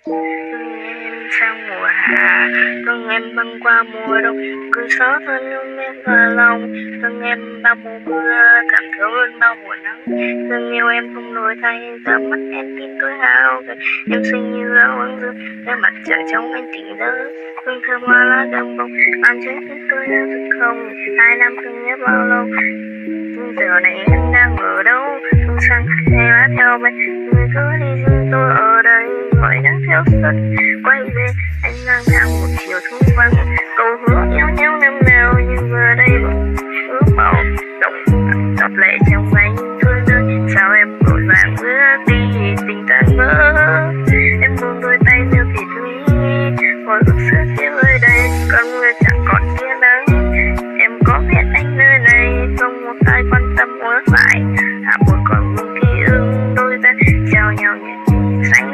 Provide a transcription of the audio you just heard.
Thương em sang mùa hạ, thương em băng qua mùa đông, cứ gió thôi nhưng em vào lòng. Thương em bao mùa mưa, thầm thương hơn bao mùa nắng. Thương yêu em không đổi thay, giờ mắt em tin tôi hao gầy. Em xinh như áo ấm dương, em mặt trời trong anh tỉnh giấc. Hương thơm hoa lá đơm bông, làm cho em tôi là thực không. 2 năm thương nhớ bao lâu, nhưng giờ này em đang ở đâu? Phương sang hay lá theo bay, người cứ đi riêng tôi ở đây. Gọi nắng theo xuân quay về, anh lang thang một chiều thu vắng. Cầu hứa yêu nhau năm nào nhưng giờ đây vẫn ước màu động đọc lệ trong anh thôi rơi. Sao em vội vàng bước đi tình tan vỡ, em buông đôi tay theo thủy thủy hồi ức xưa kia ơi đây. Con mưa chẳng còn kia nắng, em có biết anh nơi này không một ai quan tâm ngỡ lại. Hạ buồn còn vương ký ức đôi ta trao nhau những xanh